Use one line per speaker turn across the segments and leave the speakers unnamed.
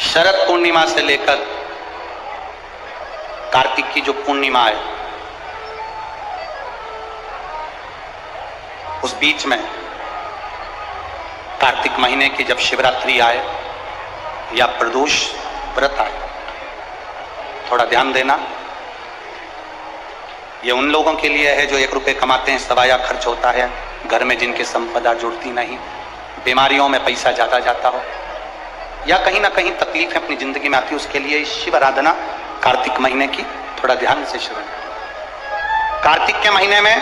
शरद पूर्णिमा से लेकर कार्तिक की जो पूर्णिमा है, उस बीच में कार्तिक महीने की जब शिवरात्रि आए या प्रदोष व्रत आए, थोड़ा ध्यान देना। ये उन लोगों के लिए है जो 1 रुपये कमाते हैं, सवाया खर्च होता है, घर में जिनकी संपदा जुड़ती नहीं, बीमारियों में पैसा ज्यादा जाता हो, या कहीं ना कहीं तकलीफ अपनी जिंदगी में आती है, उसके लिए शिव आराधना कार्तिक महीने की थोड़ा ध्यान से श्रवण। कार्तिक के महीने में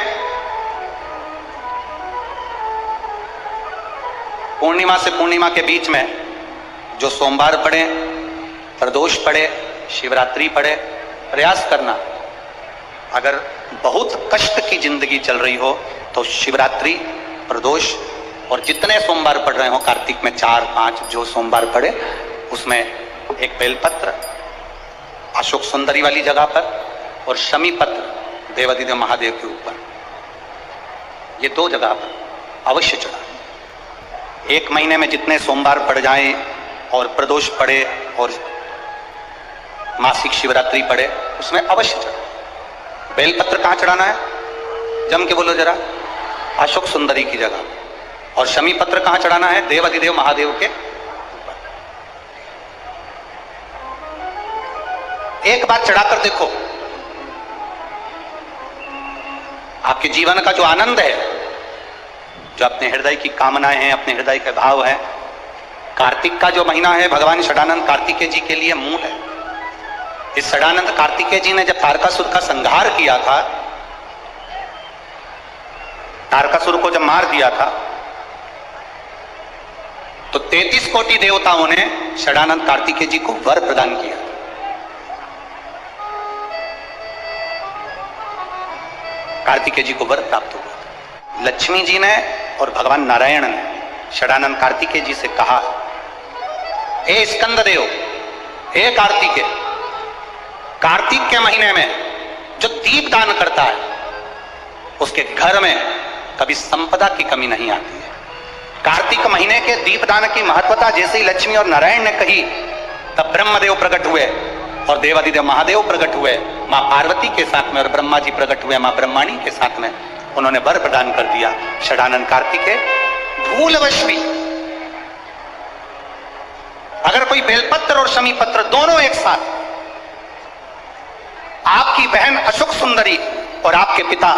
पूर्णिमा से पूर्णिमा के बीच में जो सोमवार पड़े, प्रदोष पड़े, शिवरात्रि पड़े, प्रयास करना। अगर बहुत कष्ट की जिंदगी चल रही हो तो शिवरात्रि, प्रदोष और जितने सोमवार पड़ रहे हो कार्तिक में 4-5 जो सोमवार पड़े, उसमें एक बेलपत्र अशोक सुंदरी वाली जगह पर और शमी पत्र देवादिदेव महादेव के ऊपर, ये 2 जगह पर अवश्य चढ़ा। 1 महीने में जितने सोमवार पड़ जाएं और प्रदोष पड़े और मासिक शिवरात्रि पड़े, उसमें अवश्य चढ़ा। बेलपत्र कहां चढ़ाना है? जम के बोलो जरा। अशोक सुंदरी की जगह। और शमी पत्र कहां चढ़ाना है? देवादिदेव महादेव के ऊपर। एक बार चढ़ाकर देखो, आपके जीवन का जो आनंद है, जो अपने हृदय की कामनाएं हैं, अपने हृदय के भाव हैं, कार्तिक का जो महीना है भगवान षडानंद कार्तिकेय जी के लिए मूल है। इस षडानंद कार्तिकेय जी ने जब तारकासुर का संहार किया था, तारकासुर को जब मार दिया था, तो 33 कोटि देवताओं ने षडानंद कार्तिकेय जी को वर प्रदान किया। कार्तिकेय जी को वर प्राप्त हुआ। लक्ष्मी जी ने और भगवान नारायण ने षडानंद कार्तिकेय जी से कहा, हे स्कंद देव, हे कार्तिकेय, कार्तिक के महीने में जो दीप दान करता है उसके घर में कभी संपदा की कमी नहीं आती है। कार्तिक महीने के दीपदान की महत्वता जैसे ही लक्ष्मी और नारायण ने कही, तब ब्रह्मदेव प्रकट हुए और देवादिदेव महादेव प्रकट हुए मां पार्वती के साथ में, और ब्रह्मा जी प्रकट हुए मां ब्रह्माणी के साथ में। उन्होंने वर प्रदान कर दिया। षडानंद कार्तिकेय भूलवश भी अगर कोई बेलपत्र और शमी पत्र दोनों एक साथ आपकी बहन अशोक सुंदरी और आपके पिता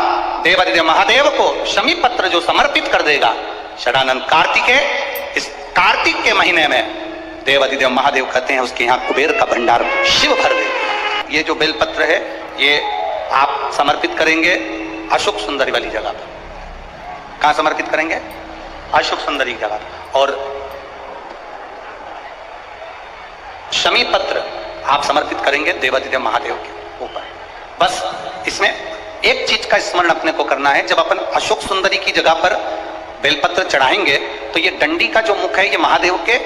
देवादिदेव महादेव को शमी पत्र जो समर्पित कर देगा, षडानंद कार्तिकेय इस कार्तिक के महीने में देवादिदेव महादेव कहते हैं उसके यहाँ कुबेर का भंडार शिव भर दे। ये जो बेलपत्र है ये आप समर्पित करेंगे अशोक सुंदरी वाली जगह पर। कहां समर्पित करेंगे? अशोक सुंदरी की जगह पर। और शमी पत्र आप समर्पित करेंगे देवादिदेव महादेव के ऊपर। बस इसमें एक चीज का स्मरण अपने को करना है, जब अपन अशोक सुंदरी की जगह पर बेलपत्र चढ़ाएंगे तो ये डंडी का जो मुख है ये महादेव के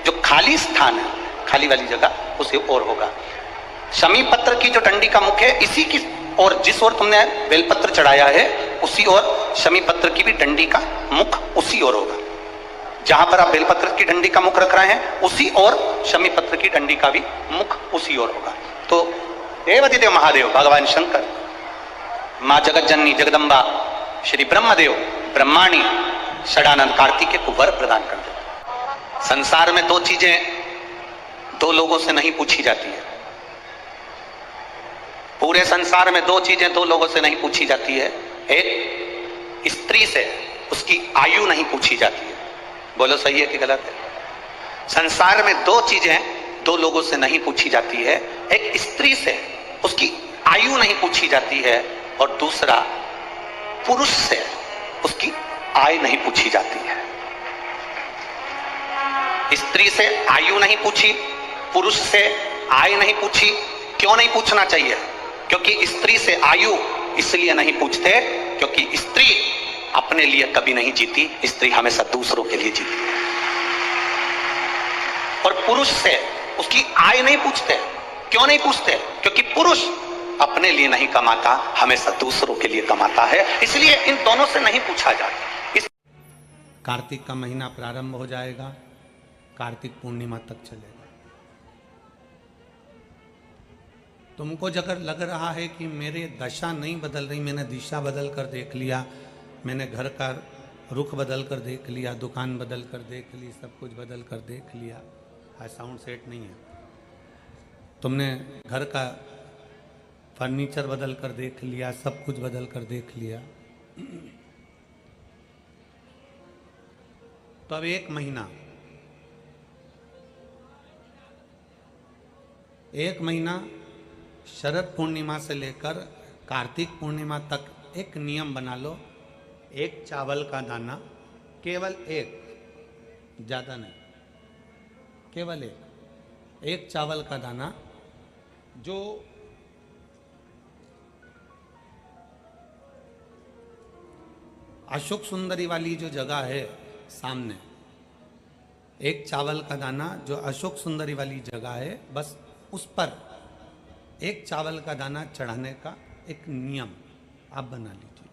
जो खाली स्थान है, खाली वाली जगह, उसी ओर होगा। शमी पत्र की जो डंडी का मुख है इसी की और जिस ओर तुमने बेलपत्र चढ़ाया है उसी ओर शमी पत्र की भी डंडी का मुख उसी ओर होगा। जहां पर आप बेलपत्र की डंडी का मुख रख रहे हैं उसी ओर शमी पत्र की डंडी का भी मुख उसी ओर होगा। तो देवादिदेव महादेव, भगवान शंकर, मां जगत जननी जगदम्बा, श्री ब्रह्मदेव, ब्रह्माणी षडानंद कार्तिकेय को वर प्रदान कर देते। संसार में 2 चीजें 2 लोगों से नहीं पूछी जाती है। पूरे संसार में 2 चीजें 2 लोगों से नहीं पूछी जाती है। एक, स्त्री से उसकी आयु नहीं पूछी जाती है। बोलो सही है कि गलत है? संसार में 2 चीजें 2 लोगों से नहीं पूछी जाती है। एक, स्त्री से उसकी आयु नहीं पूछी जाती है, और दूसरा, पुरुष से उसकी आय नहीं पूछी जाती है। स्त्री से आयु नहीं पूछी, पुरुष से आय नहीं पूछी। क्यों नहीं पूछना चाहिए? क्योंकि स्त्री से आयु इसलिए नहीं पूछते क्योंकि स्त्री अपने लिए कभी नहीं जीती, स्त्री हमेशा दूसरों के लिए जीती है। और पुरुष से उसकी आय नहीं पूछते। क्यों नहीं पूछते? क्योंकि पुरुष अपने लिए नहीं कमाता, हमेशा दूसरों के लिए कमाता है, इसलिए इन दोनों से नहीं पूछा जाता। कार्तिक का महीना प्रारंभ हो जाएगा, कार्तिक पूर्णिमा तक चलेगा। तुमको अगर लग रहा है कि मेरे दशा नहीं बदल रही, मैंने दिशा बदल कर देख लिया, मैंने घर का रुख बदल कर देख लिया, दुकान बदल कर देख ली, सब कुछ बदल कर देख लिया, आज साउंड सेट नहीं है, तुमने घर का फर्नीचर बदल कर देख लिया, सब कुछ बदल कर देख लिया, तो अब एक महीना शरद पूर्णिमा से लेकर कार्तिक पूर्णिमा तक एक नियम बना लो, एक चावल का दाना, केवल एक, ज्यादा नहीं, केवल एक चावल का दाना, जो अशोक सुंदरी वाली जो जगह है सामने, एक चावल का दाना जो अशोक सुंदरी वाली जगह है, बस उस पर एक चावल का दाना चढ़ाने का एक नियम आप बना लीजिए।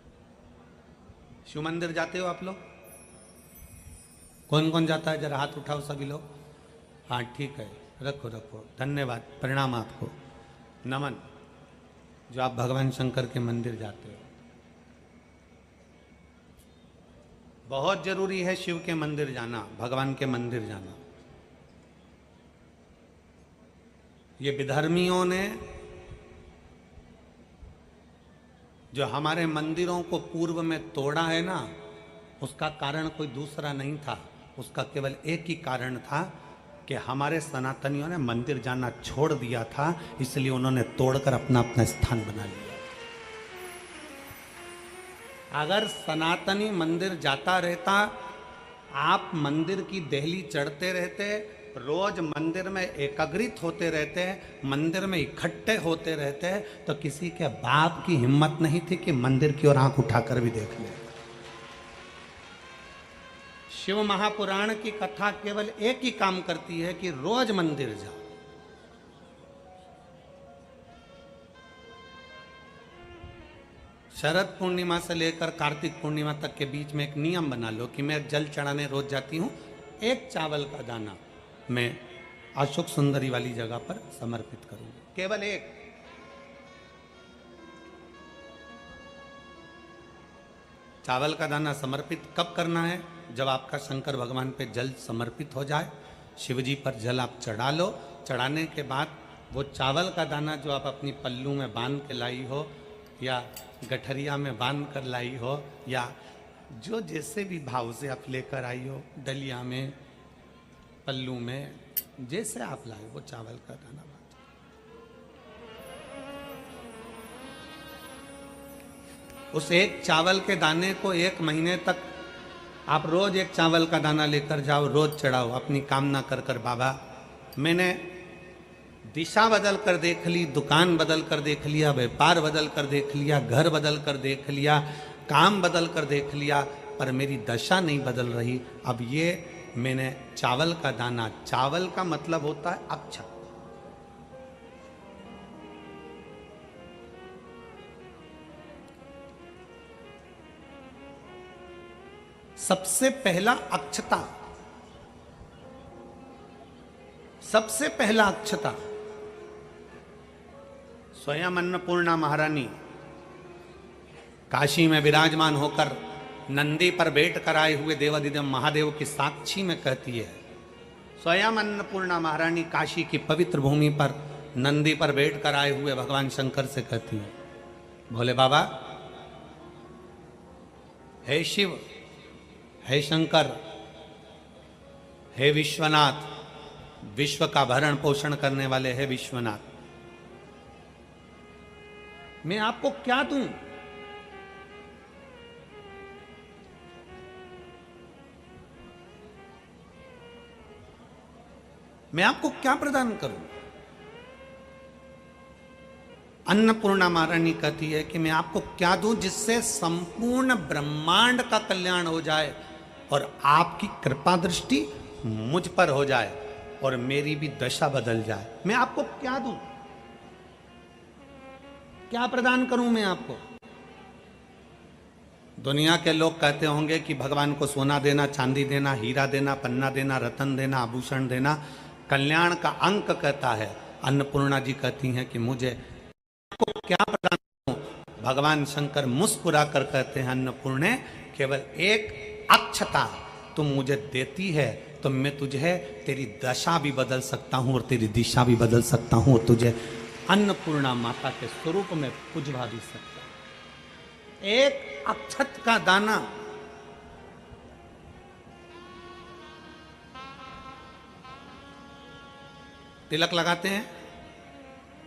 शिव मंदिर जाते हो आप लोग? कौन कौन जाता है? जरा हाथ उठाओ सभी लोग। हाँ ठीक है, रखो रखो, धन्यवाद, प्रणाम आपको, नमन, जो आप भगवान शंकर के मंदिर जाते हो। बहुत जरूरी है शिव के मंदिर जाना, भगवान के मंदिर जाना। ये विधर्मियों ने जो हमारे मंदिरों को पूर्व में तोड़ा है ना, उसका कारण कोई दूसरा नहीं था, उसका केवल एक ही कारण था कि हमारे सनातनियों ने मंदिर जाना छोड़ दिया था, इसलिए उन्होंने तोड़कर अपना अपना स्थान बना लिया। अगर सनातनी मंदिर जाता रहता, आप मंदिर की देहली चढ़ते रहते, रोज मंदिर में एकाग्रित होते रहते, मंदिर में इकट्ठे होते रहते, तो किसी के बाप की हिम्मत नहीं थी कि मंदिर की ओर आंख उठाकर भी देख ले। शिव महापुराण की कथा केवल एक ही काम करती है कि रोज मंदिर जाओ। शरद पूर्णिमा से लेकर कार्तिक पूर्णिमा तक के बीच में एक नियम बना लो कि मैं जल चढ़ाने रोज जाती हूं, एक चावल का दाना मैं अशोक सुंदरी वाली जगह पर समर्पित करूंगी, केवल एक। चावल का दाना समर्पित कब करना है? जब आपका शंकर भगवान पे जल समर्पित हो जाए, शिव जी पर जल आप चढ़ा लो, चढ़ाने के बाद वो चावल का दाना जो आप अपनी पल्लू में बांध के लाई हो, या गठरिया में बांध कर लाई हो, या जो जैसे भी भाव से आप लेकर आई हो, डलिया में, पल्लू में, जैसे आप लाए वो चावल का दाना बांध। उस एक चावल के दाने को एक महीने तक आप रोज एक चावल का दाना लेकर जाओ, रोज चढ़ाओ, अपनी कामना कर कर, बाबा मैंने दिशा बदल कर देख ली, दुकान बदल कर देख लिया, व्यापार बदल कर देख लिया, घर बदल कर देख लिया, काम बदल कर देख लिया, पर मेरी दशा नहीं बदल रही। अब ये मैंने चावल का दाना, चावल का मतलब होता है अक्षत, सबसे पहला अक्षता, सबसे पहला अक्षता स्वयं अन्नपूर्णा महारानी काशी में विराजमान होकर नंदी पर बैठ कर आए हुए देवाधिदेव महादेव की साक्षी में कहती है। स्वयं अन्नपूर्णा महारानी काशी की पवित्र भूमि पर नंदी पर बैठ कर आए हुए भगवान शंकर से कहती है, भोले बाबा, हे शिव, हे शंकर, हे विश्वनाथ, विश्व का भरण पोषण करने वाले हे विश्वनाथ, मैं आपको क्या दूं? मैं आपको क्या प्रदान करूं? अन्नपूर्णा महारानी कहती है कि मैं आपको क्या दूं जिससे संपूर्ण ब्रह्मांड का कल्याण हो जाए और आपकी कृपा दृष्टि मुझ पर हो जाए और मेरी भी दशा बदल जाए। मैं आपको क्या दूं? क्या प्रदान करूं मैं आपको? दुनिया के लोग कहते होंगे कि भगवान को सोना देना, चांदी देना, हीरा देना, पन्ना देना, रतन देना, आभूषण देना कल्याण का अंक कहता है। अन्नपूर्णा जी कहती हैं कि मुझे भगवान शंकर मुस्कुरा कर कहते हैं अन्नपूर्णे केवल एक अक्षता तुम मुझे देती है तो मैं तुझे तेरी दशा भी बदल सकता हूं और तेरी दिशा भी बदल सकता हूं और तुझे अन्नपूर्णा माता के स्वरूप में पुजवा भी सकता हूं। एक अक्षत का दाना तिलक लगाते हैं,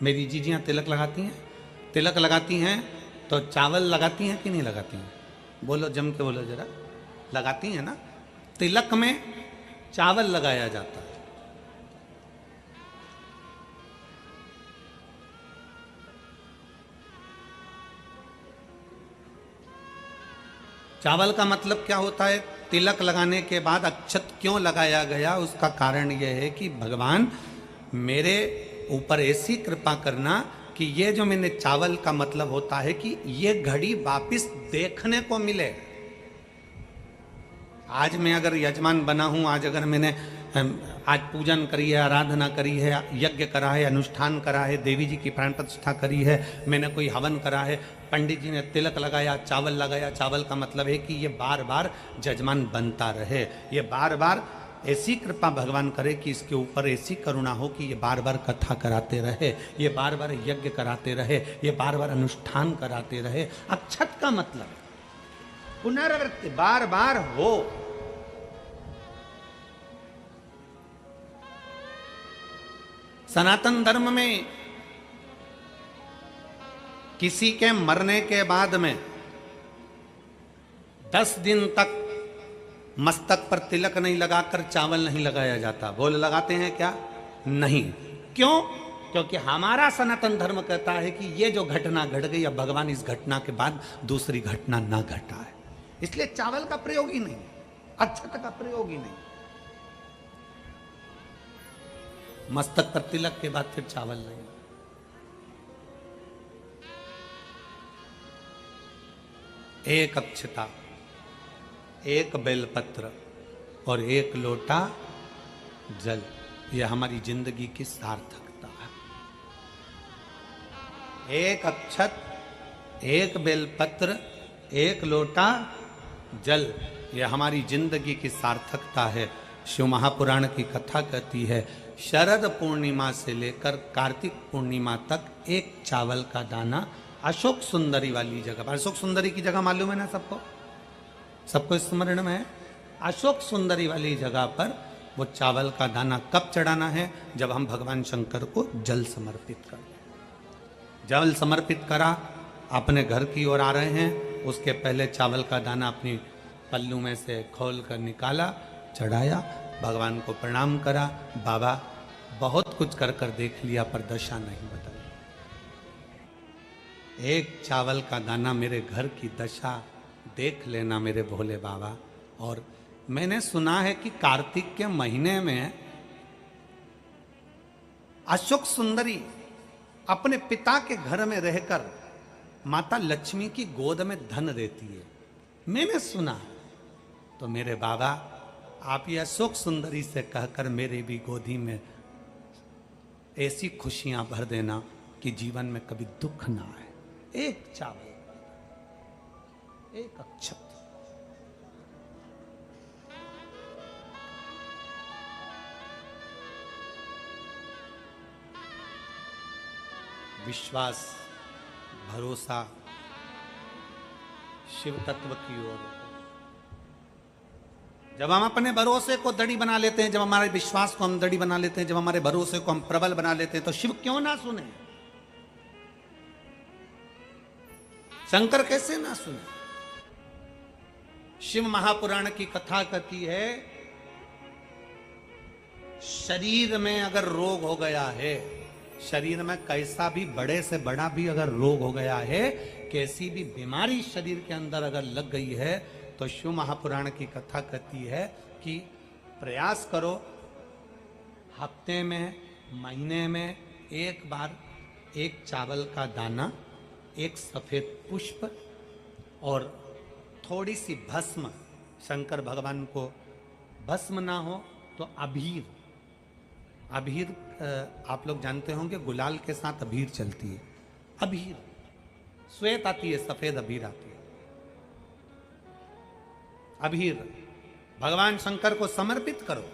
मेरी जीजियां तिलक लगाती हैं, तिलक लगाती हैं तो चावल लगाती हैं कि नहीं लगाती हैं? बोलो, जम के बोलो जरा। लगाती हैं ना। तिलक में चावल लगाया जाता है। चावल का मतलब क्या होता है? तिलक लगाने के बाद अक्षत क्यों लगाया गया? उसका कारण यह है कि भगवान मेरे ऊपर ऐसी कृपा करना कि ये जो मैंने चावल का मतलब होता है कि ये घड़ी वापिस देखने को मिले। आज मैं अगर यजमान बना हूं, आज अगर मैंने आज पूजन करी है, आराधना करी है, यज्ञ करा है, अनुष्ठान करा है, देवी जी की प्राण प्रतिष्ठा करी है, मैंने कोई हवन करा है, पंडित जी ने तिलक लगाया, चावल लगाया। चावल का मतलब है कि ये बार बार जजमान बनता रहे, ये बार बार ऐसी कृपा भगवान करे कि इसके ऊपर ऐसी करुणा हो कि ये बार बार कथा कराते रहे, ये बार बार यज्ञ कराते रहे, ये बार बार अनुष्ठान कराते रहे। अक्षत का मतलब पुनरावृत्ति, बार बार हो। सनातन धर्म में किसी के मरने के बाद में 10 दिन तक मस्तक पर तिलक नहीं लगाकर चावल नहीं लगाया जाता। बोल, लगाते हैं क्या? नहीं। क्यों? क्योंकि हमारा सनातन धर्म कहता है कि ये जो घटना घट गई, अब भगवान इस घटना के बाद दूसरी घटना ना घटाए, इसलिए चावल का प्रयोग ही नहीं, अक्षत का प्रयोग ही नहीं। मस्तक पर तिलक के बाद फिर चावल नहीं। एक अक्षता, एक बेलपत्र और एक लोटा जल, यह हमारी जिंदगी की सार्थकता है। एक अक्षत, एक बेलपत्र, एक लोटा जल, यह हमारी जिंदगी की सार्थकता है। शिव महापुराण की कथा कहती है, शरद पूर्णिमा से लेकर कार्तिक पूर्णिमा तक एक चावल का दाना अशोक सुंदरी वाली जगह पर, अशोक सुंदरी की जगह मालूम है ना सबको? सबको स्मरण में है? अशोक सुंदरी वाली जगह पर वो चावल का दाना कब चढ़ाना है? जब हम भगवान शंकर को जल समर्पित करें। जल समर्पित करा, अपने घर की ओर आ रहे हैं, उसके पहले चावल का दाना अपनी पल्लू में से खोल कर निकाला, चढ़ाया, भगवान को प्रणाम करा। बाबा बहुत कुछ कर कर देख लिया पर दशा नहीं बदली। एक चावल का दाना मेरे घर की दशा देख लेना मेरे भोले बाबा। और मैंने सुना है कि कार्तिक के महीने में अशोक सुंदरी अपने पिता के घर में रहकर माता लक्ष्मी की गोद में धन देती है, मैंने सुना। तो मेरे बाबा, आप ये अशोक सुंदरी से कहकर मेरे भी गोदी में ऐसी खुशियां भर देना कि जीवन में कभी दुख ना आए। एक चावल, एक अक्षत, विश्वास, भरोसा शिव तत्व की ओर। जब हम अपने भरोसे को दड़ी बना लेते हैं, जब हमारे विश्वास को हम दड़ी बना लेते हैं, जब हमारे भरोसे को हम प्रबल बना लेते हैं, तो शिव क्यों ना सुने? शंकर कैसे ना सुने? शिव महापुराण की कथा कहती है, शरीर में अगर रोग हो गया है, शरीर में कैसा भी बड़े से बड़ा भी अगर रोग हो गया है, कैसी भी बीमारी शरीर के अंदर अगर लग गई है, तो शिव महापुराण की कथा कहती है कि प्रयास करो, हफ्ते में, महीने में एक बार एक चावल का दाना, एक सफेद पुष्प और थोड़ी सी भस्म, शंकर भगवान को भस्म ना हो तो अबीर, अबीर आप लोग जानते होंगे गुलाल के साथ अबीर चलती है, अबीर श्वेत आती है, सफेद अबीर आती है। अबीर भगवान शंकर को समर्पित करो।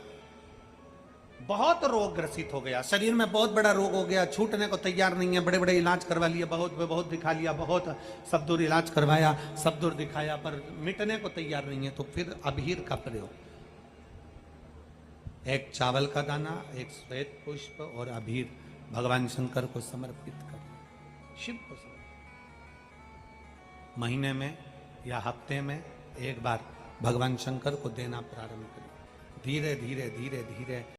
बहुत रोग ग्रसित हो गया, शरीर में बहुत बड़ा रोग हो गया, छूटने को तैयार नहीं है, बड़े बड़े इलाज करवा लिए, बहुत दिखा लिया, बहुत सब दूर इलाज करवाया, सब दूर दिखाया, पर मिटने को तैयार नहीं है। तो फिर अबीर का प्रयोग, एक चावल का दाना, एक श्वेत पुष्प और अबीर भगवान शंकर को समर्पित कर, शिव को समर्पित। महीने में या हफ्ते में एक बार भगवान शंकर को देना प्रारंभ करें। धीरे धीरे धीरे धीरे